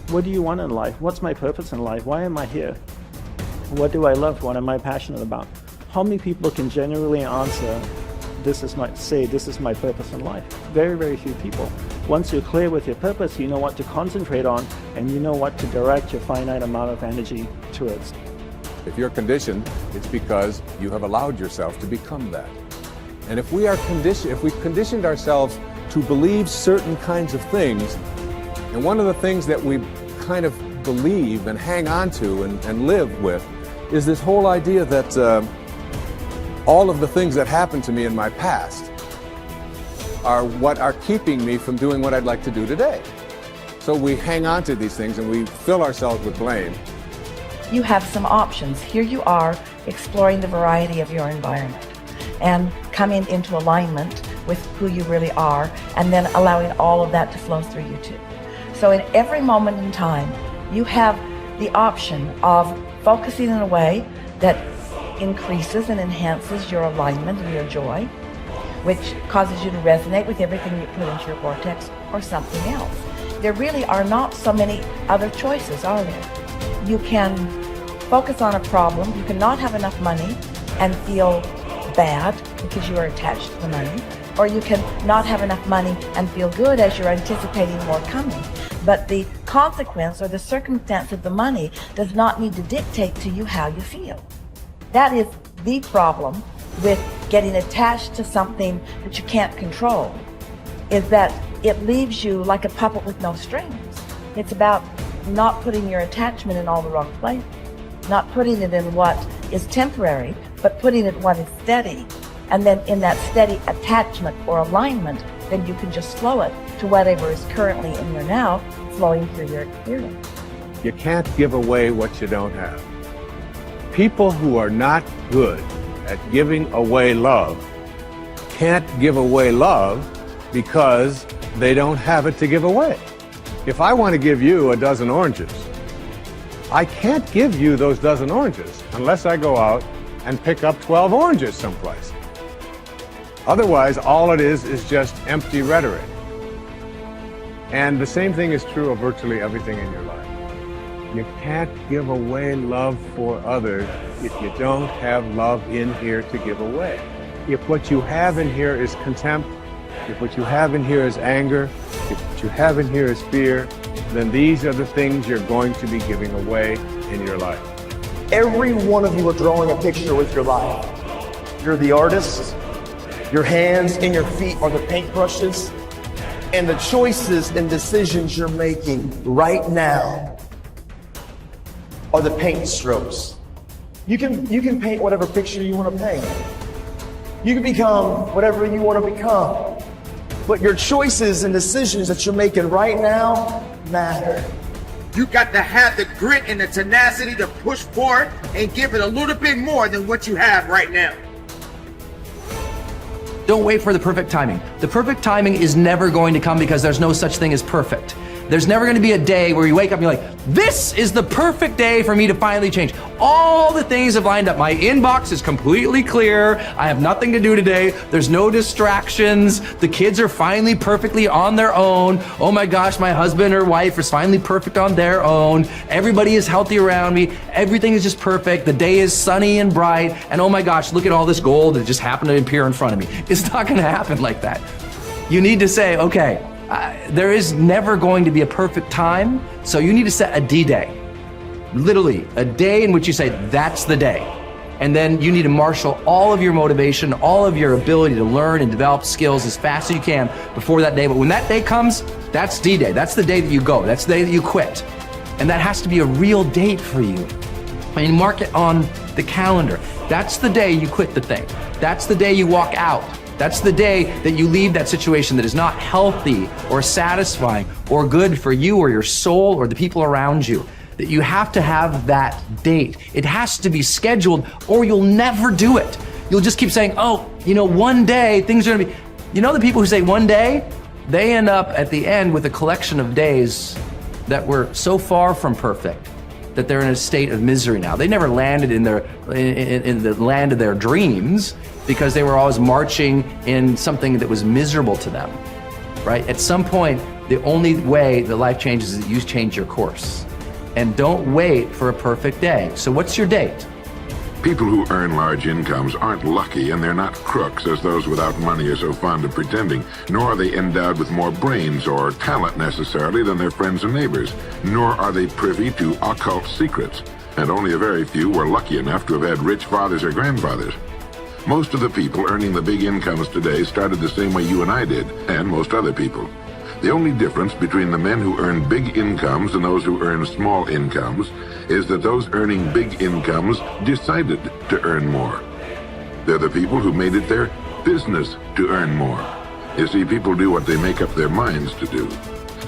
What do you want in life? What's my purpose in life? Why am I here? What do I love? What am I passionate about? How many people can genuinely answer, this is my purpose in life? Very, very few people. Once you're clear with your purpose, you know what to concentrate on, and you know what to direct your finite amount of energy towards. If you're conditioned, it's because you have allowed yourself to become that. And if we've conditioned ourselves to believe certain kinds of things, and one of the things that we kind of believe and hang on to and live with is this whole idea that all of the things that happened to me in my past are what are keeping me from doing what I'd like to do today. So we hang on to these things and we fill ourselves with blame. You have some options. Here you are exploring the variety of your environment and coming into alignment with who you really are, and then allowing all of that to flow through you too. So in every moment in time, you have the option of focusing in a way that increases and enhances your alignment and your joy, which causes you to resonate with everything you put into your vortex, or something else. There really are not so many other choices, are there? You can focus on a problem. You cannot have enough money and feel bad because you are attached to the money, or you can not have enough money and feel good as you're anticipating more coming. But the consequence or the circumstance of the money does not need to dictate to you how you feel. That is the problem with getting attached to something that you can't control, is that it leaves you like a puppet with no strings. It's about not putting your attachment in all the wrong places, not putting it in what is temporary, but putting it in what is steady. And then in that steady attachment or alignment, then you can just flow it to whatever is currently in your now, flowing through your experience. You can't give away what you don't have. People who are not good at giving away love can't give away love because they don't have it to give away. If I want to give you a dozen oranges, I can't give you those dozen oranges unless I go out and pick up 12 oranges someplace. Otherwise, all it is just empty rhetoric. And the same thing is true of virtually everything in your life. You can't give away love for others if you don't have love in here to give away. If what you have in here is contempt, if what you have in here is anger, if what you have in here is fear, then these are the things you're going to be giving away in your life. Every one of you are drawing a picture with your life. You're the artist. Your hands and your feet are the paintbrushes. And the choices and decisions you're making right now are the paint strokes. You can paint whatever picture you want to paint. You can become whatever you want to become. But your choices and decisions that you're making right now matter. You got to have the grit and the tenacity to push forward and give it a little bit more than what you have right now. Don't wait for the perfect timing. The perfect timing is never going to come because there's no such thing as perfect. There's never going to be a day where you wake up and you're like, this is the perfect day for me to finally change. All the things have lined up. My inbox is completely clear. I have nothing to do today. There's no distractions. The kids are finally perfectly on their own. Oh my gosh, my husband or wife is finally perfect on their own. Everybody is healthy around me. Everything is just perfect. The day is sunny and bright. And oh my gosh, look at all this gold that just happened to appear in front of me. It's not going to happen like that. You need to say, okay, there is never going to be a perfect time, so you need to set a D-Day. Literally, a day in which you say, that's the day. And then you need to marshal all of your motivation, all of your ability to learn and develop skills as fast as you can before that day. But when that day comes, that's D-Day. That's the day that you go. That's the day that you quit. And that has to be a real date for you. I mean, mark it on the calendar. That's the day you quit the thing. That's the day you walk out. That's the day that you leave that situation that is not healthy or satisfying or good for you or your soul or the people around you. That you have to have that date. It has to be scheduled or you'll never do it. You'll just keep saying, oh, you know, one day things are gonna be, you know, the people who say one day, they end up at the end with a collection of days that were so far from perfect that they're in a state of misery now. They never landed in the land of their dreams because they were always marching in something that was miserable to them, right? At some point, The only way that life changes is that you change your course. And don't wait for a perfect day. So what's your date? People who earn large incomes aren't lucky, and they're not crooks as those without money are so fond of pretending, nor are they endowed with more brains or talent necessarily than their friends and neighbors, nor are they privy to occult secrets, and only a very few were lucky enough to have had rich fathers or grandfathers. Most of the people earning the big incomes today started the same way you and I did, and most other people. The only difference between the men who earn big incomes and those who earn small incomes is that those earning big incomes decided to earn more. They're the people who made it their business to earn more. You see, people do what they make up their minds to do.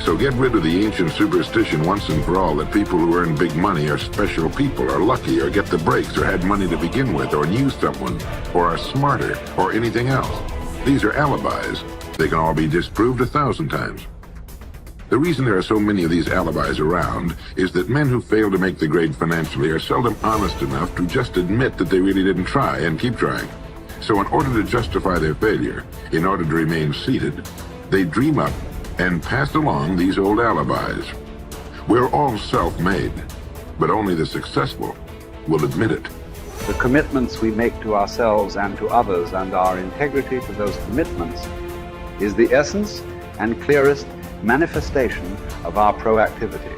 So get rid of the ancient superstition once and for all that people who earn big money are special people, are lucky, or get the breaks, or had money to begin with, or knew someone, or are smarter, or anything else. These are alibis. They can all be disproved 1,000 times. The reason there are so many of these alibis around is that men who fail to make the grade financially are seldom honest enough to just admit that they really didn't try and keep trying. So in order to justify their failure, in order to remain seated, they dream up and pass along these old alibis. We're all self-made, but only the successful will admit it. The commitments we make to ourselves and to others, and our integrity to those commitments, is the essence and clearest manifestation of our proactivity.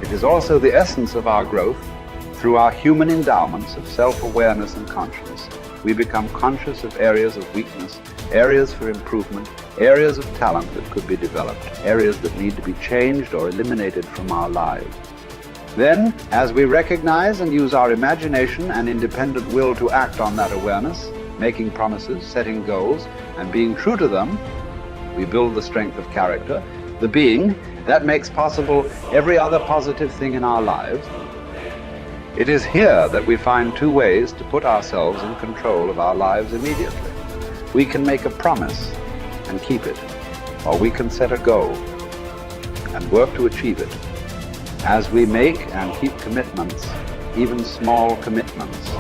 It is also the essence of our growth. Through our human endowments of self-awareness and consciousness, we become conscious of areas of weakness, areas for improvement, areas of talent that could be developed, areas that need to be changed or eliminated from our lives. Then, as we recognize and use our imagination and independent will to act on that awareness, making promises, setting goals, and being true to them, we build the strength of character, the being that makes possible every other positive thing in our lives. It is here that we find two ways to put ourselves in control of our lives immediately. We can make a promise and keep it, or we can set a goal and work to achieve it. As we make and keep commitments, even small commitments,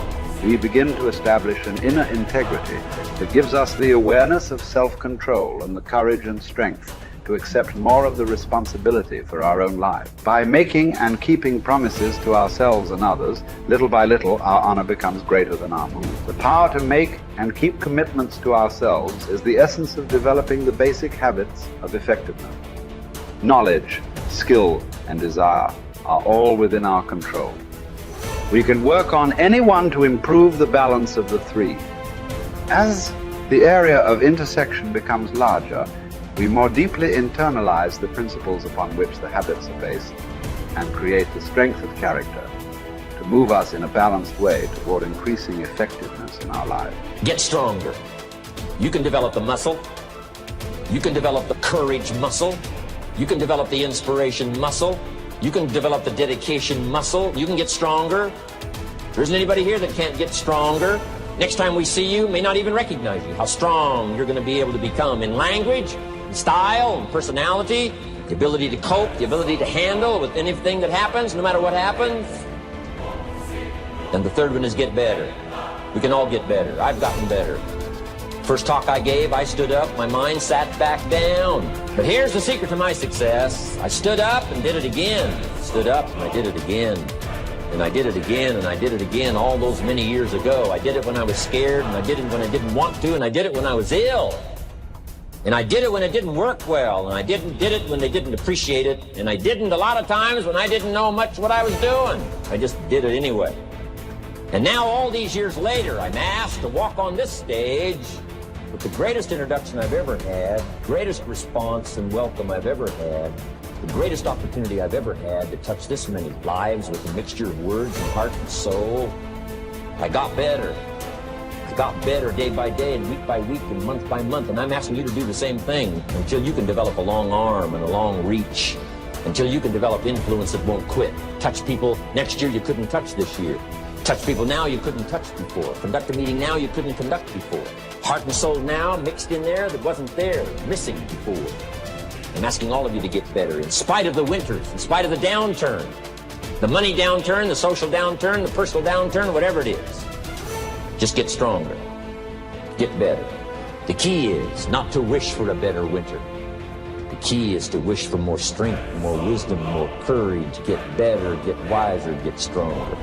we begin to establish an inner integrity that gives us the awareness of self-control and the courage and strength to accept more of the responsibility for our own life. By making and keeping promises to ourselves and others, little by little, our honor becomes greater than our mood. The power to make and keep commitments to ourselves is the essence of developing the basic habits of effectiveness. Knowledge, skill, and desire are all within our control. We can work on any one to improve the balance of the three. As the area of intersection becomes larger, we more deeply internalize the principles upon which the habits are based and create the strength of character to move us in a balanced way toward increasing effectiveness in our lives. Get stronger. You can develop the muscle. You can develop the courage muscle. You can develop the inspiration muscle. You can develop the dedication muscle. You can get stronger. There isn't anybody here that can't get stronger. Next time we see you, may not even recognize you. How strong you're going to be able to become in language, in style, and personality, the ability to cope, the ability to handle with anything that happens, no matter what happens. And the third one is get better. We can all get better. I've gotten better. First talk I gave, I stood up, my mind sat back down. But here's the secret to my success. I stood up and did it again. Stood up and I did it again. And I did it again, and I did it again all those many years ago. I did it when I was scared, and I did it when I didn't want to, and I did it when I was ill. And I did it when it didn't work well, and I did it when they didn't appreciate it, and I didn't a lot of times when I didn't know much what I was doing. I just did it anyway. And now all these years later, I'm asked to walk on this stage with the greatest introduction I've ever had, greatest response and welcome I've ever had, the greatest opportunity I've ever had to touch this many lives with a mixture of words and heart and soul. I got better. I got better day by day and week by week and month by month, and I'm asking you to do the same thing until you can develop a long arm and a long reach, until you can develop influence that won't quit. Touch people next year you couldn't touch this year. Touch people now you couldn't touch before. Conduct a meeting now you couldn't conduct before. Heart and soul now mixed in there that wasn't there, missing before. I'm asking all of you to get better in spite of the winters, in spite of the downturn, the money downturn, the social downturn, the personal downturn, whatever it is. Just get stronger. Get better. The key is not to wish for a better winter, key is to wish for more strength, more wisdom, more courage, get better, get wiser, get stronger.